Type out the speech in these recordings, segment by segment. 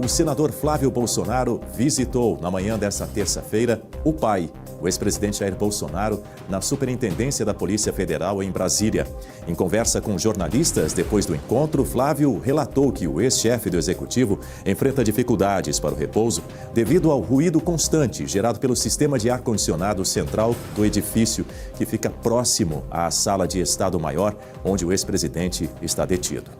O senador Flávio Bolsonaro visitou, na manhã desta terça-feira, o pai, o ex-presidente Jair Bolsonaro, na Superintendência da Polícia Federal em Brasília. Em conversa com jornalistas depois do encontro, Flávio relatou que o ex-chefe do executivo enfrenta dificuldades para o repouso devido ao ruído constante gerado pelo sistema de ar-condicionado central do edifício, que fica próximo à sala de Estado-Maior, onde o ex-presidente está detido.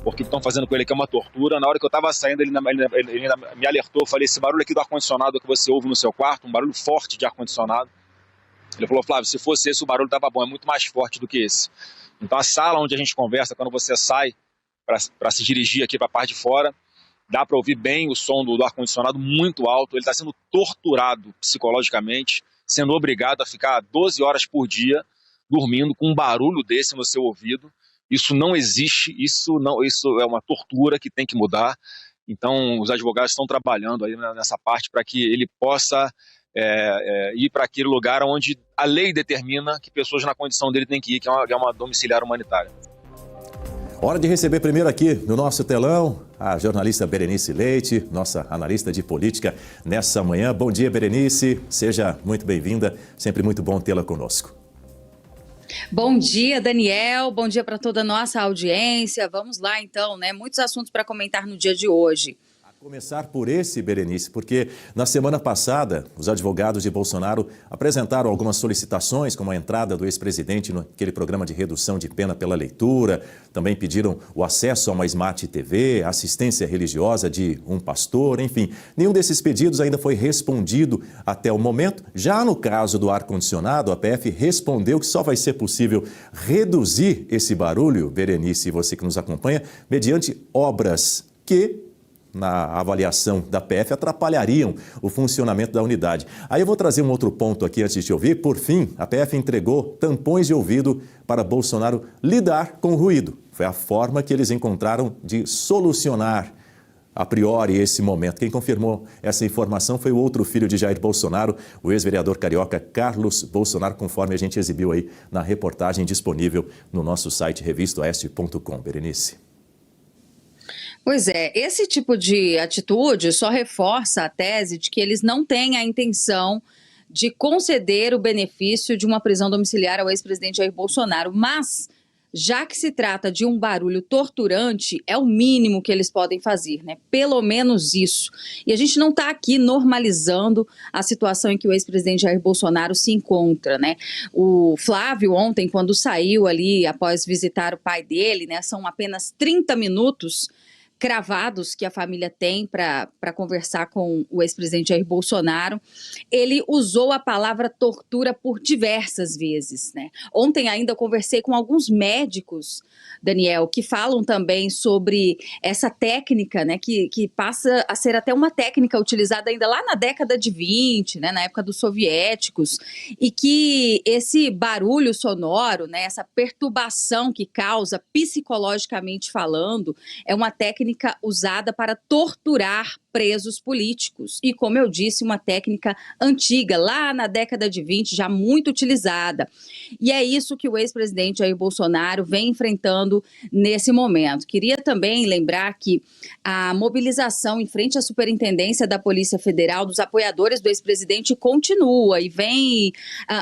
Porque estão fazendo com ele que é uma tortura. Na hora que eu estava saindo, ele ainda me alertou. Eu falei, esse barulho aqui do ar-condicionado que você ouve no seu quarto, um barulho forte de ar-condicionado. Ele falou, Flávio, se fosse esse, o barulho estava bom, é muito mais forte do que esse. Então a sala onde a gente conversa, quando você sai para se dirigir aqui para a parte de fora, dá para ouvir bem o som do ar-condicionado muito alto. Ele está sendo torturado psicologicamente, sendo obrigado a ficar 12 horas por dia dormindo com um barulho desse no seu ouvido. Isso não existe, isso é uma tortura que tem que mudar. Então, os advogados estão trabalhando aí nessa parte para que ele possa ir para aquele lugar onde a lei determina que pessoas na condição dele têm que ir, que é uma domiciliar humanitária. Hora de receber primeiro aqui no nosso telão a jornalista Berenice Leite, nossa analista de política nessa manhã. Bom dia, Berenice. Seja muito bem-vinda. Sempre muito bom tê-la conosco. Bom dia, Daniel. Bom dia para toda a nossa audiência. Vamos lá, então, né? Muitos assuntos para comentar no dia de hoje. A começar por esse, Berenice, porque na semana passada, os advogados de Bolsonaro apresentaram algumas solicitações, como a entrada do ex-presidente naquele programa de redução de pena pela leitura, também pediram o acesso a uma Smart TV, assistência religiosa de um pastor, enfim. Nenhum desses pedidos ainda foi respondido até o momento. Já no caso do ar-condicionado, a PF respondeu que só vai ser possível reduzir esse barulho, Berenice, você que nos acompanha, mediante obras que, na avaliação da PF, atrapalhariam o funcionamento da unidade. Aí eu vou trazer um outro ponto aqui antes de te ouvir. Por fim, a PF entregou tampões de ouvido para Bolsonaro lidar com o ruído. Foi a forma que eles encontraram de solucionar, a priori, esse momento. Quem confirmou essa informação foi o outro filho de Jair Bolsonaro, o ex-vereador carioca Carlos Bolsonaro, conforme a gente exibiu aí na reportagem disponível no nosso site revistaoeste.com. Berenice. Pois é, esse tipo de atitude só reforça a tese de que eles não têm a intenção de conceder o benefício de uma prisão domiciliar ao ex-presidente Jair Bolsonaro, mas, já que se trata de um barulho torturante, é o mínimo que eles podem fazer, né? Pelo menos isso. E a gente não está aqui normalizando a situação em que o ex-presidente Jair Bolsonaro se encontra, né? O Flávio ontem, quando saiu ali após visitar o pai dele, né? São apenas 30 minutos cravados que a família tem para conversar com o ex-presidente Jair Bolsonaro, ele usou a palavra tortura por diversas vezes, né? Ontem ainda conversei com alguns médicos, Daniel, que falam também sobre essa técnica, né, que passa a ser até uma técnica utilizada ainda lá na década de 20, né, na época dos soviéticos, e que esse barulho sonoro, né, essa perturbação que causa psicologicamente falando, é uma técnica usada para torturar presos políticos. E, como eu disse, uma técnica antiga, lá na década de 20, já muito utilizada. E é isso que o ex-presidente Jair Bolsonaro vem enfrentando nesse momento. Queria também lembrar que a mobilização em frente à Superintendência da Polícia Federal dos apoiadores do ex-presidente continua e vem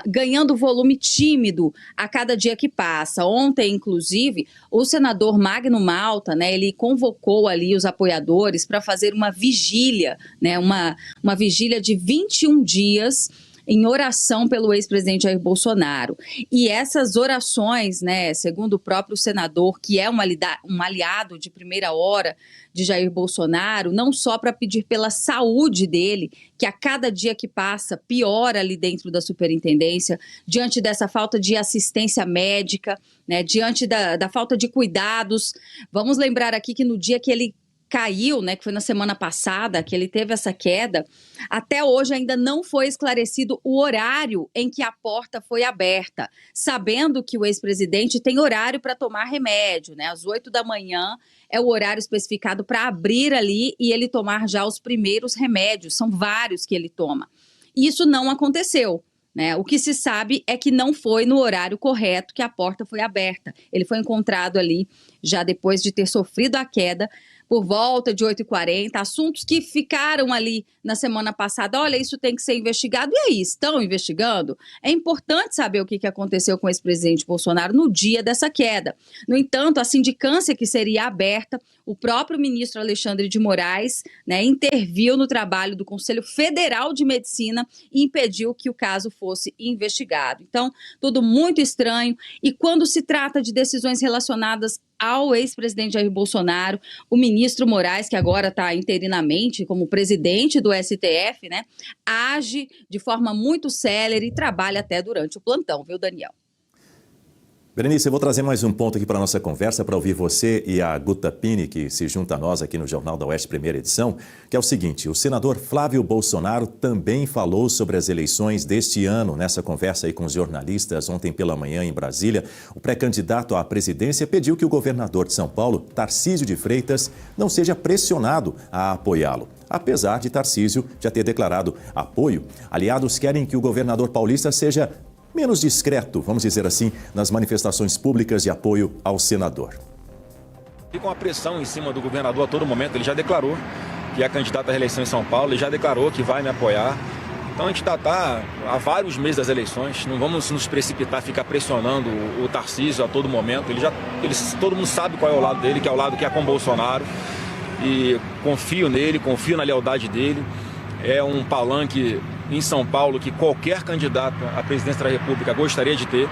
ganhando volume tímido a cada dia que passa. Ontem, inclusive, o senador Magno Malta, né, ele convocou ali os apoiadores para fazer uma vigília, né, uma vigília de 21 dias em oração pelo ex-presidente Jair Bolsonaro. E essas orações, né, segundo o próprio senador, que é um aliado de primeira hora de Jair Bolsonaro, não só para pedir pela saúde dele, que a cada dia que passa piora ali dentro da superintendência, diante dessa falta de assistência médica, né, diante da falta de cuidados. Vamos lembrar aqui que no dia que ele caiu, né, que foi na semana passada, que ele teve essa queda, até hoje ainda não foi esclarecido o horário em que a porta foi aberta, sabendo que o ex-presidente tem horário para tomar remédio, né, às 8 da manhã é o horário especificado para abrir ali e ele tomar já os primeiros remédios, são vários que ele toma. E isso não aconteceu. Né? O que se sabe é que não foi no horário correto que a porta foi aberta. Ele foi encontrado ali já depois de ter sofrido a queda, por volta de 8h40, assuntos que ficaram ali na semana passada. Olha, isso tem que ser investigado. E aí, estão investigando? É importante saber o que aconteceu com o ex-presidente Bolsonaro no dia dessa queda. No entanto, a sindicância que seria aberta, o próprio ministro Alexandre de Moraes, né, interviu no trabalho do Conselho Federal de Medicina e impediu que o caso fosse investigado. Então, tudo muito estranho. E quando se trata de decisões relacionadas ao ex-presidente Jair Bolsonaro, o ministro Moraes, que agora está interinamente como presidente do STF, né, age de forma muito célere e trabalha até durante o plantão, viu, Daniel? Berenice, eu vou trazer mais um ponto aqui para a nossa conversa, para ouvir você e a Guta Pini, que se junta a nós aqui no Jornal da Oeste, primeira edição, que é o seguinte: o senador Flávio Bolsonaro também falou sobre as eleições deste ano, nessa conversa aí com os jornalistas ontem pela manhã em Brasília. O pré-candidato à presidência pediu que o governador de São Paulo, Tarcísio de Freitas, não seja pressionado a apoiá-lo. Apesar de Tarcísio já ter declarado apoio, aliados querem que o governador paulista seja menos discreto, vamos dizer assim, nas manifestações públicas de apoio ao senador. Fica uma pressão em cima do governador a todo momento. Ele já declarou que é candidato à reeleição em São Paulo, ele já declarou que vai me apoiar. Então a gente está há vários meses das eleições, não vamos nos precipitar, ficar pressionando o Tarcísio a todo momento. Todo mundo sabe qual é o lado dele, que é o lado que é com o Bolsonaro. E confio nele, confio na lealdade dele. É um palanque em São Paulo que qualquer candidato à presidência da República gostaria de ter.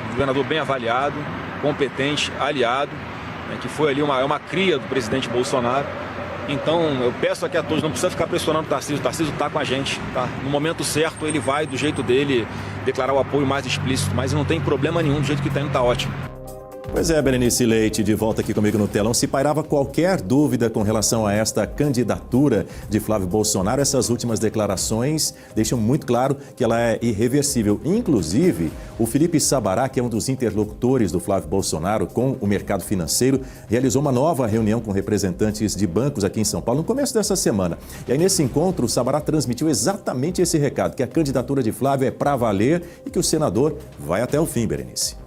Um governador bem avaliado, competente, aliado, né, que foi ali uma cria do presidente Bolsonaro. Então eu peço aqui a todos, não precisa ficar pressionando o Tarcísio está com a gente, tá? No momento certo ele vai, do jeito dele, declarar o apoio mais explícito, mas não tem problema nenhum, do jeito que está indo está ótimo. Pois é, Berenice Leite, de volta aqui comigo no telão. Se pairava qualquer dúvida com relação a esta candidatura de Flávio Bolsonaro, essas últimas declarações deixam muito claro que ela é irreversível. Inclusive, o Felipe Sabará, que é um dos interlocutores do Flávio Bolsonaro com o mercado financeiro, realizou uma nova reunião com representantes de bancos aqui em São Paulo no começo dessa semana. E aí, nesse encontro, o Sabará transmitiu exatamente esse recado, que a candidatura de Flávio é para valer e que o senador vai até o fim, Berenice.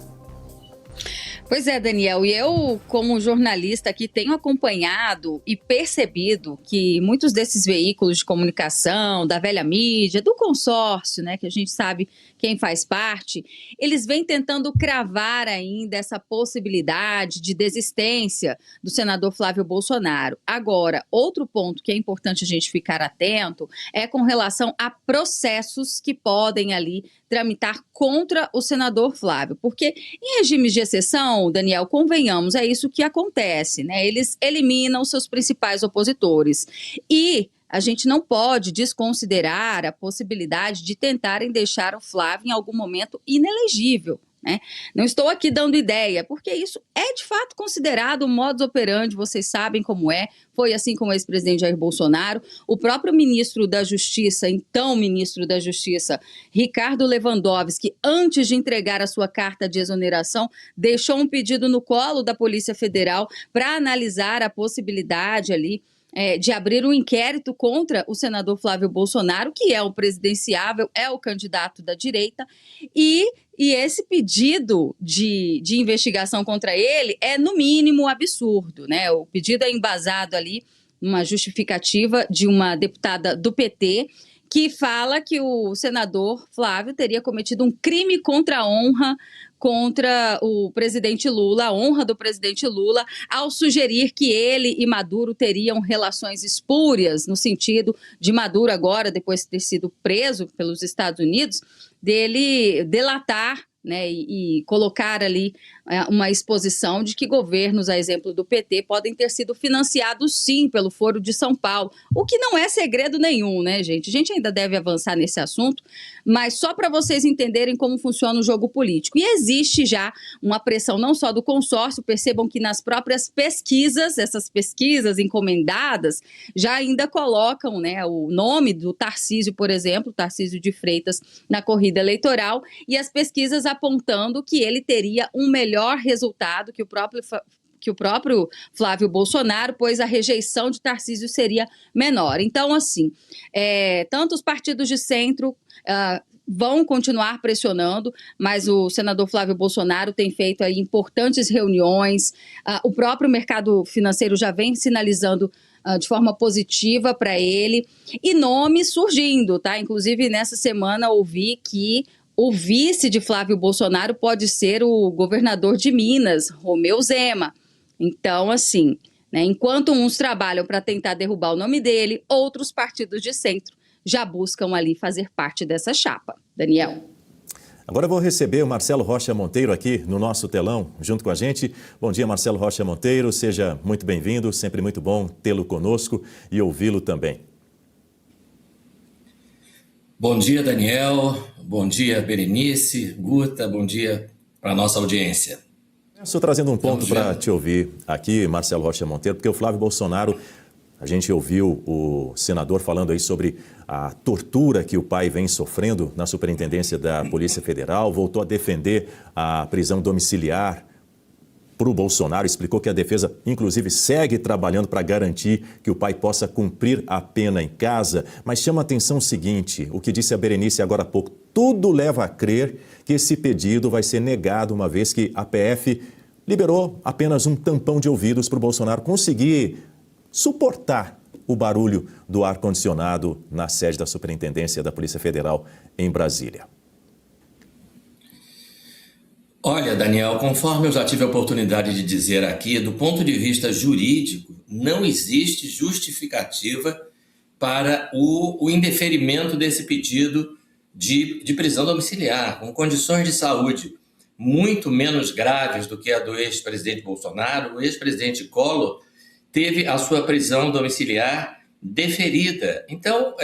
Pois é, Daniel, e eu, como jornalista aqui, tenho acompanhado e percebido que muitos desses veículos de comunicação, da velha mídia, do consórcio, né, que a gente sabe quem faz parte, eles vêm tentando cravar ainda essa possibilidade de desistência do senador Flávio Bolsonaro. Agora, outro ponto que é importante a gente ficar atento é com relação a processos que podem ali tramitar contra o senador Flávio, porque em regimes de exceção, Daniel, convenhamos, é isso que acontece, né? Eles eliminam seus principais opositores e a gente não pode desconsiderar a possibilidade de tentarem deixar o Flávio em algum momento inelegível, né? Não estou aqui dando ideia, porque isso é de fato considerado um modus operandi, vocês sabem como é, foi assim com o ex-presidente Jair Bolsonaro. O próprio ministro da Justiça, então ministro da Justiça, Ricardo Lewandowski, antes de entregar a sua carta de exoneração, deixou um pedido no colo da Polícia Federal para analisar a possibilidade ali de abrir um inquérito contra o senador Flávio Bolsonaro, que é o presidenciável, é o candidato da direita, e esse pedido de investigação contra ele é, no mínimo, absurdo, né? O pedido é embasado ali numa justificativa de uma deputada do PT, que fala que o senador Flávio teria cometido um crime contra a honra contra o presidente Lula, a honra do presidente Lula, ao sugerir que ele e Maduro teriam relações espúrias, no sentido de Maduro agora, depois de ter sido preso pelos Estados Unidos, dele delatar, né, e colocar ali uma exposição de que governos, a exemplo do PT, podem ter sido financiados sim pelo Foro de São Paulo, o que não é segredo nenhum, né, gente? A gente ainda deve avançar nesse assunto, mas só para vocês entenderem como funciona o jogo político. E existe já uma pressão não só do consórcio, percebam que nas próprias pesquisas, essas pesquisas encomendadas, já ainda colocam, né, o nome do Tarcísio, por exemplo, Tarcísio de Freitas, na corrida eleitoral, e as pesquisas apontando que ele teria um melhor resultado que o próprio Flávio Bolsonaro, pois a rejeição de Tarcísio seria menor. Então, assim, tanto os partidos de centro vão continuar pressionando, mas o senador Flávio Bolsonaro tem feito aí importantes reuniões, o próprio mercado financeiro já vem sinalizando de forma positiva para ele, e nomes surgindo, tá? Inclusive, nessa semana ouvi que o vice de Flávio Bolsonaro pode ser o governador de Minas, Romeu Zema. Então, assim, né, enquanto uns trabalham para tentar derrubar o nome dele, outros partidos de centro já buscam ali fazer parte dessa chapa. Daniel. Agora eu vou receber o Marcelo Rocha Monteiro aqui no nosso telão, junto com a gente. Bom dia, Marcelo Rocha Monteiro, seja muito bem-vindo, sempre muito bom tê-lo conosco e ouvi-lo também. Bom dia, Daniel, bom dia, Berenice, Guta, bom dia para a nossa audiência. Estou trazendo um ponto para te ouvir aqui, Marcelo Rocha Monteiro, porque o Flávio Bolsonaro, a gente ouviu o senador falando aí sobre a tortura que o pai vem sofrendo na Superintendência da Polícia Federal, voltou a defender a prisão domiciliar para o Bolsonaro, explicou que a defesa, inclusive, segue trabalhando para garantir que o pai possa cumprir a pena em casa, mas chama a atenção o seguinte, o que disse a Berenice agora há pouco, tudo leva a crer que esse pedido vai ser negado, uma vez que a PF liberou apenas um tampão de ouvidos para o Bolsonaro conseguir suportar o barulho do ar-condicionado na sede da Superintendência da Polícia Federal em Brasília. Olha, Daniel, conforme eu já tive a oportunidade de dizer aqui, do ponto de vista jurídico, não existe justificativa para o indeferimento desse pedido de prisão domiciliar, com condições de saúde muito menos graves do que a do ex-presidente Bolsonaro. O ex-presidente Collor teve a sua prisão domiciliar deferida. Então,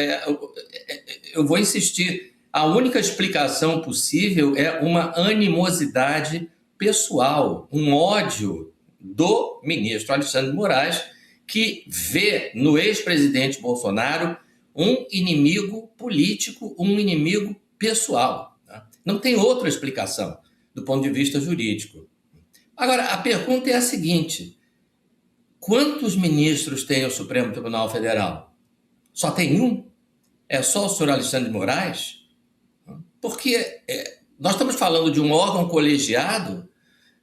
eu vou insistir, a única explicação possível é uma animosidade pessoal, um ódio do ministro Alexandre de Moraes, que vê no ex-presidente Bolsonaro um inimigo político, um inimigo pessoal. Tá? Não tem outra explicação do ponto de vista jurídico. Agora, a pergunta é a seguinte: quantos ministros tem o Supremo Tribunal Federal? Só tem um? É só o senhor Alexandre de Moraes? Porque nós estamos falando de um órgão colegiado,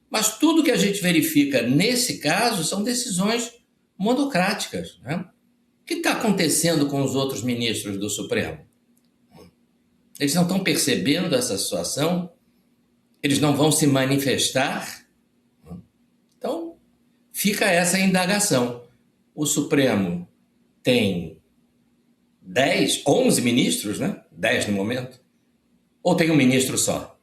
mas tudo que a gente verifica nesse caso são decisões monocráticas. Né? O que está acontecendo com os outros ministros do Supremo? Eles não estão percebendo essa situação? Eles não vão se manifestar? Então, fica essa indagação. O Supremo tem 11 ministros, né? 10 no momento. Ou tem um ministro só?